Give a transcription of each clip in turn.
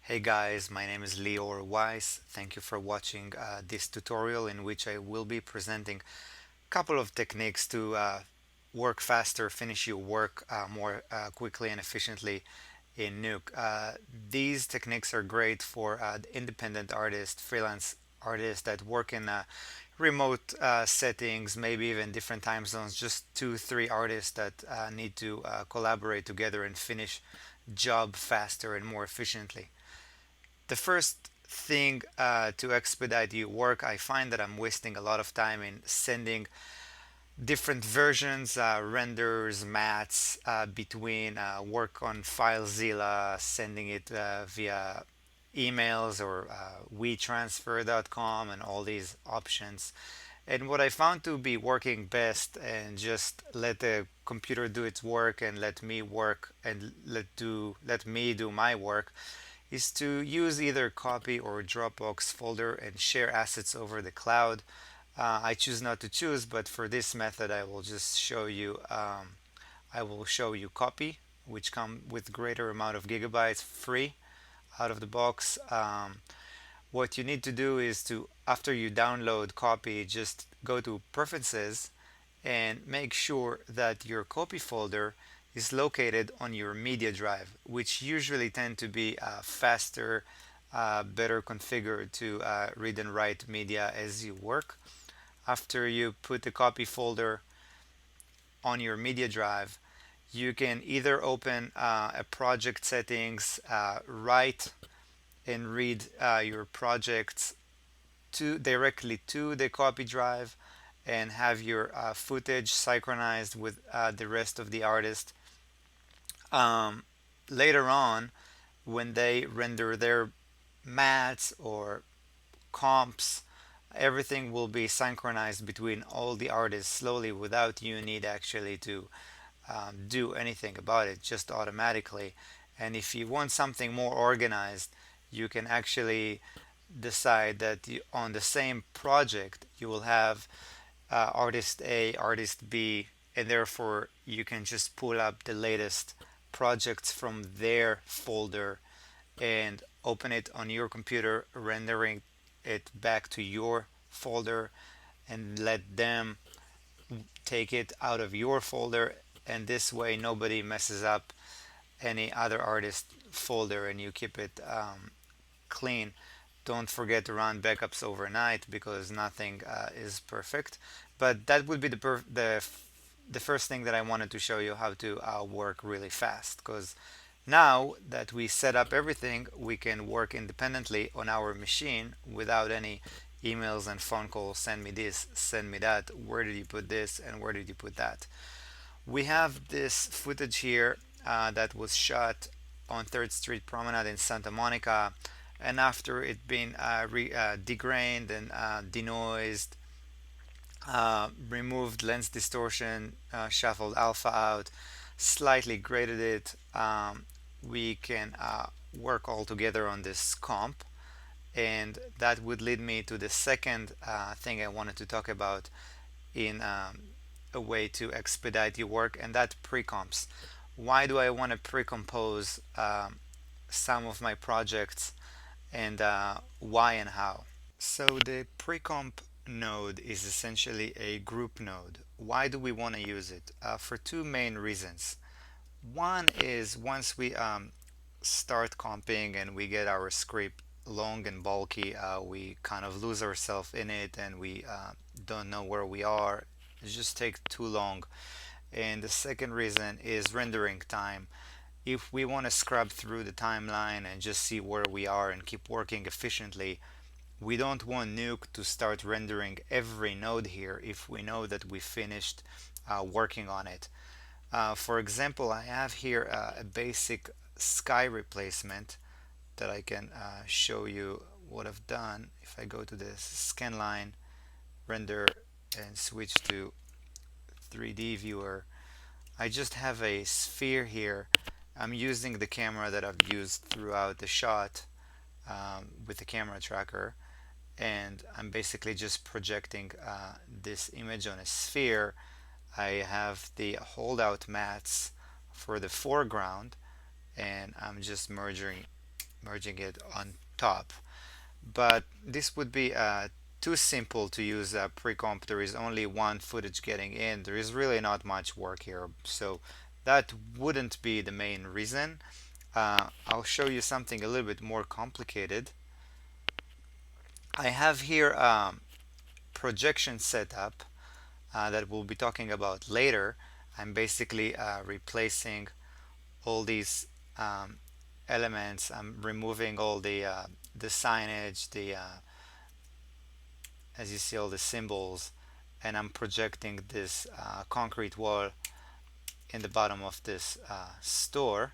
Hey guys, my name is Lior Weiss. Thank you for watching this tutorial in which I will be presenting a couple of techniques to work faster, finish your work more quickly and efficiently in Nuke. These techniques are great for independent artists, freelance artists that work in remote settings, maybe even different time zones, just two, three artists that need to collaborate together and finish job faster and more efficiently. The first thing to expedite your work, I find that I'm wasting a lot of time in sending different versions, renders, mats between work on FileZilla, sending it via emails or WeTransfer.com and all these options. And what I found to be working best and just let the computer do its work and let me work and let me do my work is to use either copy or Dropbox folder and share assets over the cloud. I choose not to choose, but for this method, I will just show you. I will show you copy, which come with greater amount of gigabytes free out of the box. What you need to do is to, after you download copy, just go to preferences and make sure that your copy folder is located on your media drive, which usually tend to be faster, better configured to read and write media as you work. After you put the copy folder on your media drive, you can either open a project settings, write and read your projects directly to the copy drive and have your footage synchronized with the rest of the artist. Um, Later on, when they render their mats or comps, everything will be synchronized between all the artists slowly without you need actually to do anything about it, just automatically. And if you want something more organized, you can actually decide that on the same project you will have artist A, artist B, and therefore you can just pull up the latest projects from their folder and open it on your computer, rendering it back to your folder, and let them take it out of your folder. And this way, nobody messes up any other artist folder and you keep it clean. Don't forget to run backups overnight because nothing is perfect. But that would be the first thing that I wanted to show you how to work really fast. Because now that we set up everything, we can work independently on our machine without any emails and phone calls. Send me this, send me that. Where did you put this, and where did you put that? We have this footage here that was shot on 3rd Street Promenade in Santa Monica, and after it been degrained and denoised, removed lens distortion, shuffled alpha out, slightly graded it, we can work all together on this comp. And that would lead me to the second thing I wanted to talk about in a way to expedite your work, and that pre-comps. Why do I want to pre-compose some of my projects, and why and how? So the pre-comp node is essentially a group node. Why do we want to use it? For two main reasons. One is once we start comping and we get our script long and bulky, we kind of lose ourselves in it and we don't know where we are. It just takes too long. And the second reason is rendering time. If we want to scrub through the timeline and just see where we are and keep working efficiently, we don't want Nuke to start rendering every node here if we know that we finished working on it. For example, I have here a basic sky replacement that I can show you what I've done. If I go to this scan line, render, and switch to 3D viewer, I just have a sphere here. I'm using the camera that I've used throughout the shot with the camera tracker, and I'm basically just projecting this image on a sphere. I have the holdout mats for the foreground, and I'm just merging it on top. But this would be too simple to use pre-comp. There is only one footage getting in. There is really not much work here, so that wouldn't be the main reason. I'll show you something a little bit more complicated. I have here projection setup that we'll be talking about later. I'm basically replacing all these elements. I'm removing all the signage, as you see, all the symbols, and I'm projecting this concrete wall in the bottom of this store.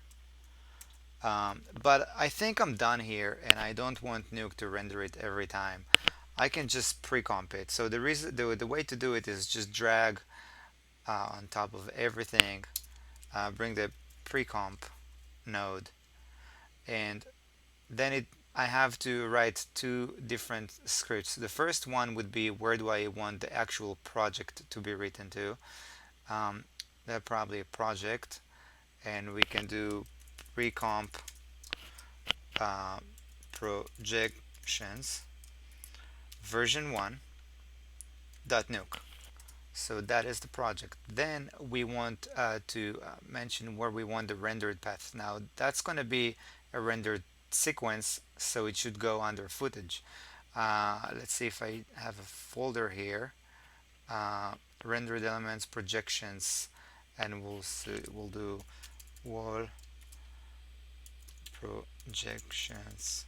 But I think I'm done here, and I don't want Nuke to render it every time. I can just pre-comp it. So the way to do it is just drag on top of everything, bring the pre-comp node, and then I have to write two different scripts. The first one would be where do I want the actual project to be written to. They're probably a project, and we can do pre-comp projections version 1 dot nuke. So that is the project. Then we want to mention where we want the rendered path. Now that's going to be a rendered sequence, so it should go under footage. Let's see if I have a folder here. Rendered elements, projections, and we'll do wall projections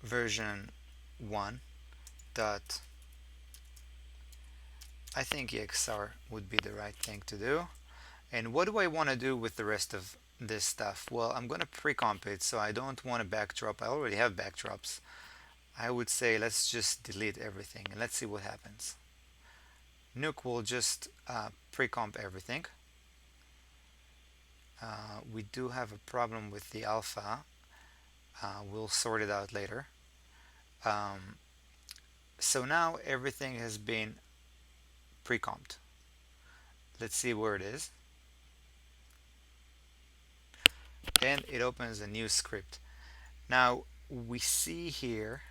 version 1 dot. I think EXR would be the right thing to do. And what do I want to do with the rest of this stuff? Well, I'm going to pre-comp it, so I don't want to backdrop. I already have backdrops. I would say let's just delete everything and let's see what happens. Nuke will just pre-comp everything. We do have a problem with the alpha. We'll sort it out later. So now everything has been pre-comped. Let's see where it is. And it opens a new script. Now we see here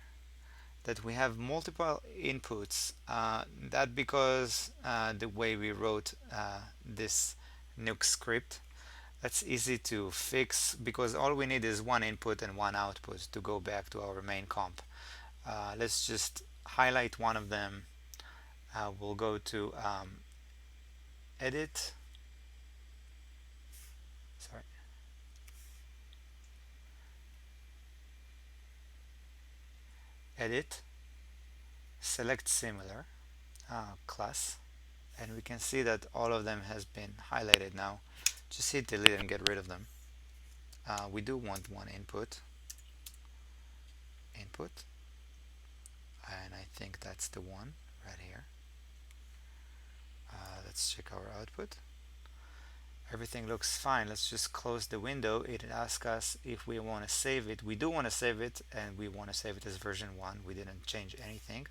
that we have multiple inputs. That because the way we wrote this Nuke script, that's easy to fix because all we need is one input and one output to go back to our main comp. Let's just highlight one of them. We'll go to edit. Sorry. Edit, select similar class, and we can see that all of them has been highlighted now. Just hit delete and get rid of them. We do want one input, and I think that's the one right here. Let's check our output. Everything looks fine. Let's just close the window. It asks us if we want to save it. We do want to save it, and we want to save it as version 1. We didn't change anything.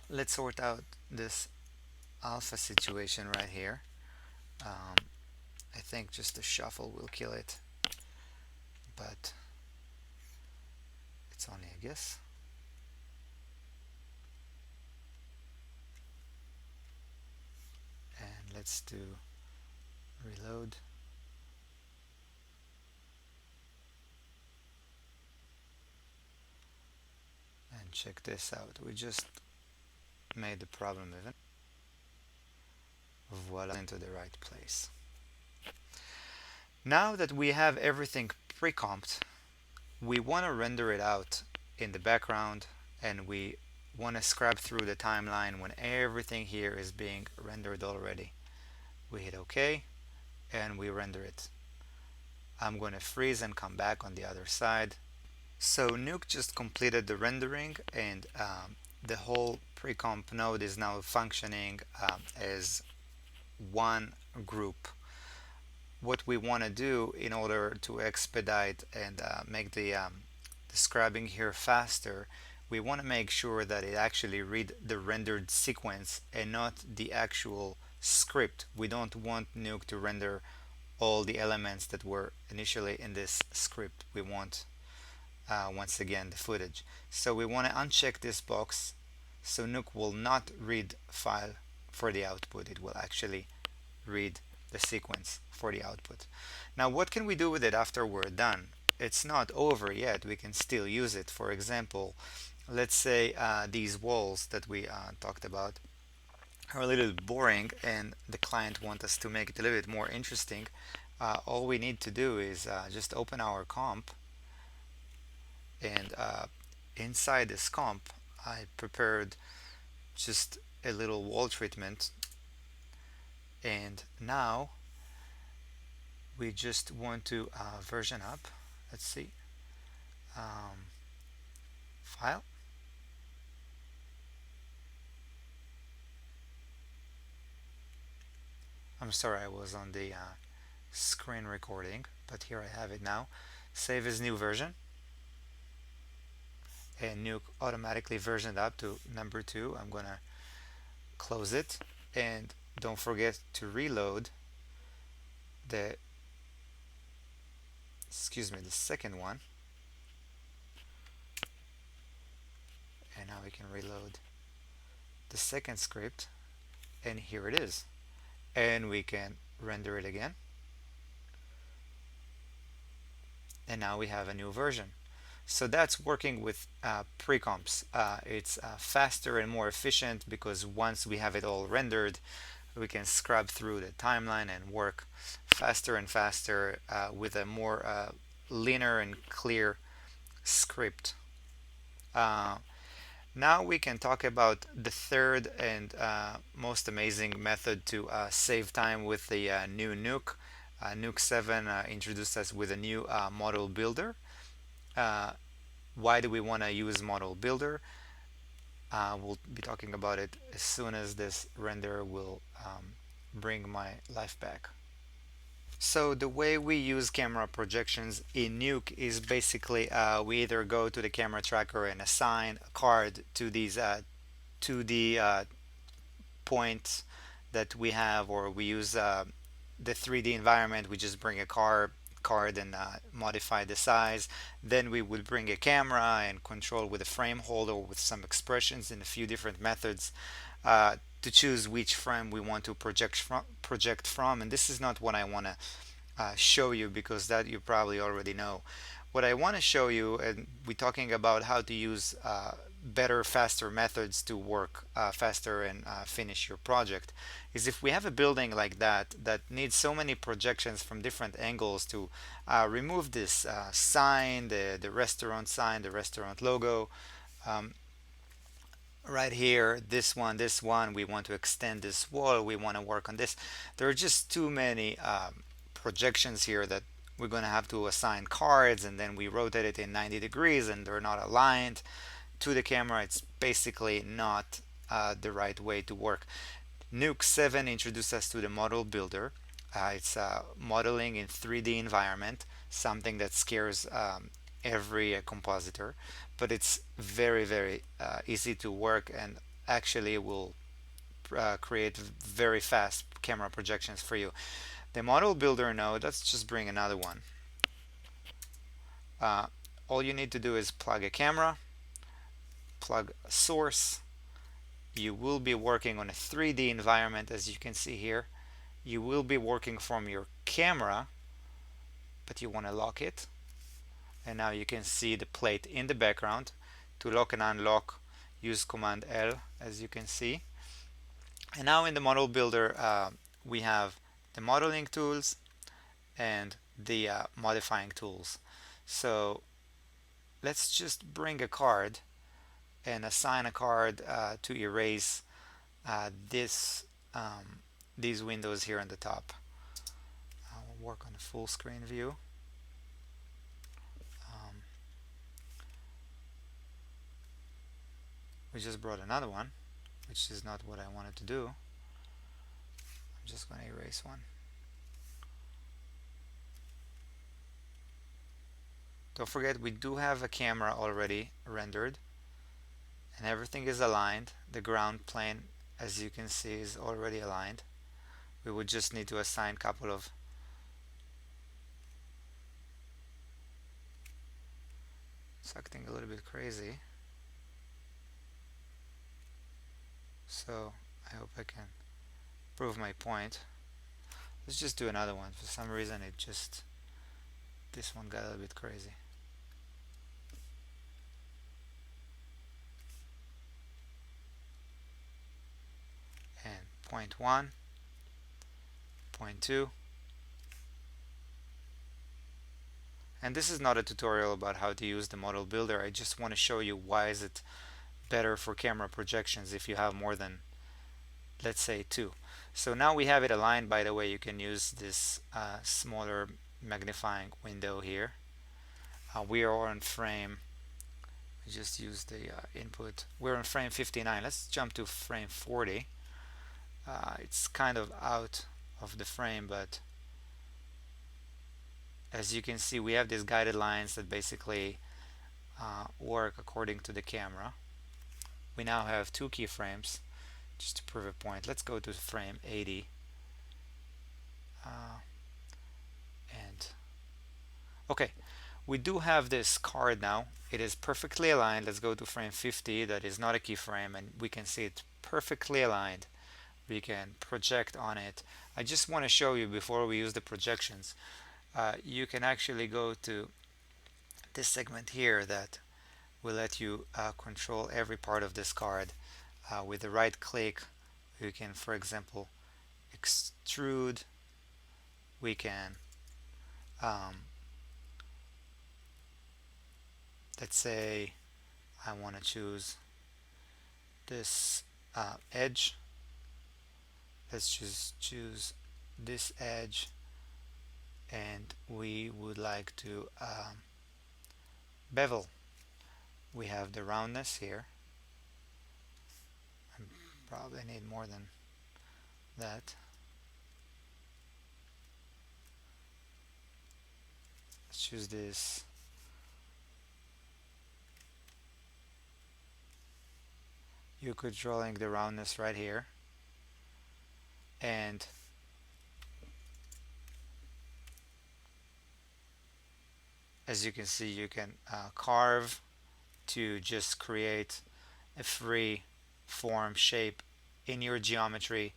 Let's sort out this alpha situation right here. I think just a shuffle will kill it, but it's only a guess. And let's do reload. And check this out. We just made the problem even. Voila, into the right place. Now that we have everything pre-comped, we want to render it out in the background, and we want to scrub through the timeline when everything here is being rendered already. We hit OK and we render it. I'm going to freeze and come back on the other side. So Nuke just completed the rendering, and the whole pre-comp node is now functioning as one group. What we want to do in order to expedite and make the scrubbing here faster, we want to make sure that it actually read the rendered sequence and not the actual script. We don't want Nuke to render all the elements that were initially in this script. We want once again the footage. So we want to uncheck this box so Nuke will not read file for the output. It will actually read the sequence for the output. Now what can we do with it after we're done? It's not over yet. We can still use it. For example, let's say these walls that we talked about are a little bit boring and the client wants us to make it a little bit more interesting. All we need to do is just open our comp, and inside this comp I prepared just a little wall treatment, and now we just want to version up. Let's see, file, I'm sorry, I was on the screen recording, but here I have it now. Save as new version, and Nuke automatically versioned up to number 2. I'm gonna close it, and don't forget to reload the the second one, and now we can reload the second script, and here it is, and we can render it again, and now we have a new version. So that's working with pre-comps. It's faster and more efficient because once we have it all rendered, we can scrub through the timeline and work faster and faster with a more linear and clear script. Now we can talk about the third and most amazing method to save time with the new Nuke. Nuke 7 introduced us with a new model builder. Why do we want to use model builder? We'll be talking about it as soon as this render will bring my life back. So the way we use camera projections in Nuke is basically we either go to the camera tracker and assign a card to these 2D points that we have, or we use the 3D environment. We just bring a card and modify the size. Then we would bring a camera and control with a frame holder with some expressions in a few different methods to choose which frame we want to project from. And this is not what I want to show you, because that you probably already know. What I want to show you, and we're talking about how to use better, faster methods to work faster and finish your project, is if we have a building like that that needs so many projections from different angles to remove this sign, the restaurant sign, the restaurant logo. Right here, this one, we want to extend this wall, we want to work on this. There are just too many projections here that we're going to have to assign cards, and then we rotate it in 90 degrees and they're not aligned to the camera. It's basically not the right way to work. Nuke 7 introduced us to the model builder. It's modeling in 3D environment, something that scares every compositor, but it's very easy to work, and actually will create very fast camera projections for you. The model builder node, let's just bring another one. All you need to do is plug a camera, plug a source. You will be working on a 3D environment, as you can see here. You will be working from your camera, but you want to lock it. And now you can see the plate in the background. To lock and unlock, use Command L, as you can see. And now in the model builder, we have the modeling tools and the modifying tools. So let's just bring a card and assign a card to erase these windows here on the top. We'll work on the full screen view. We just brought another one, which is not what I wanted to do. I'm just going to erase one. Don't forget, we do have a camera already rendered, and everything is aligned. The ground plane, as you can see, is already aligned. We would just need to assign a couple of It's acting a little bit crazy. So I hope I can prove my point. Let's just do another one. For some reason this one got a little bit crazy. And point 1, point 2. And this is not a tutorial about how to use the model builder. I just want to show you why is it better for camera projections if you have more than, let's say, 2. So now we have it aligned. By the way, you can use this smaller magnifying window here. We are on frame, we just use the input. We're on frame 59. Let's jump to frame 40. It's kind of out of the frame, but as you can see, we have these guided lines that basically work according to the camera. We now have 2 keyframes. Just to prove a point, let's go to frame 80. And okay, we do have this card now. It is perfectly aligned. Let's go to frame 50. That is not a keyframe, and we can see it perfectly aligned. We can project on it. I just want to show you before we use the projections. You can actually go to this segment here that will let you control every part of this card. With the right click, you can, for example, extrude. We can let's say I want to choose this edge. Let's just choose this edge, and we would like to bevel. We have the roundness here. I probably need more than that. Let's choose this. You're controlling the roundness right here, and as you can see, you can carve to just create a free form shape in your geometry,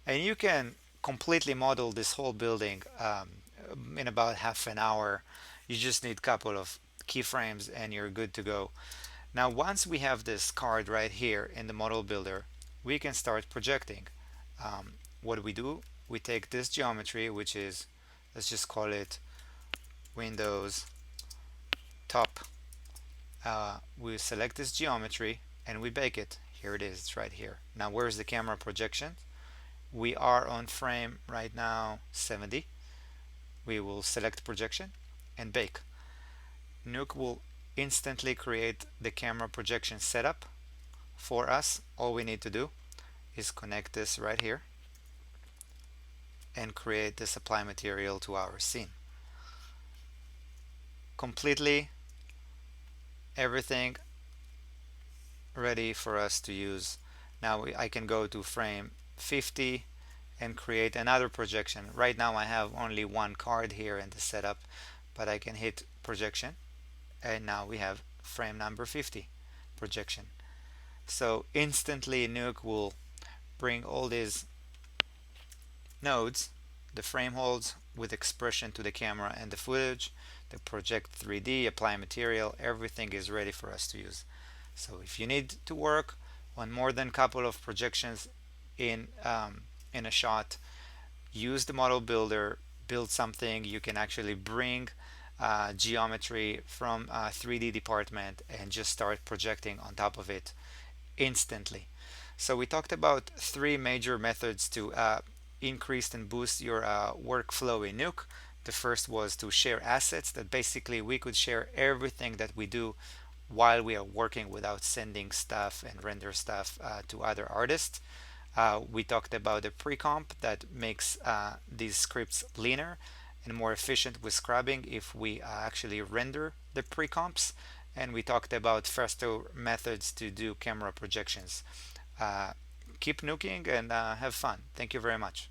and you can completely model this whole building in about half an hour. You just need a couple of keyframes and you're good to go. Now once we have this card right here in the model builder, we can start projecting. What do? We take this geometry, which is, let's just call it Windows top. We select this geometry and we bake it. Here it is, it's right here. Now where's the camera projection? We are on frame right now 70. We will select projection and bake. Nuke will instantly create the camera projection setup for us. All we need to do is connect this right here and create this apply material to our scene. Completely everything ready for us to use. Now I can go to frame 50 and create another projection. Right now I have only one card here in the setup, but I can hit projection, and now we have frame number 50 projection. So instantly Nuke will bring all these nodes, the frame holds with expression to the camera and the footage, the project 3D, apply material, everything is ready for us to use. So if you need to work on more than a couple of projections in a shot, use the model builder, build something. You can actually bring geometry from 3D department and just start projecting on top of it instantly. So we talked about 3 major methods to increase and boost your workflow in Nuke. The first was to share assets, that basically we could share everything that we do while we are working without sending stuff and render stuff to other artists. We talked about the pre-comp that makes these scripts leaner and more efficient with scrubbing if we actually render the pre-comps. And we talked about faster methods to do camera projections. Keep nuking and have fun. Thank you very much.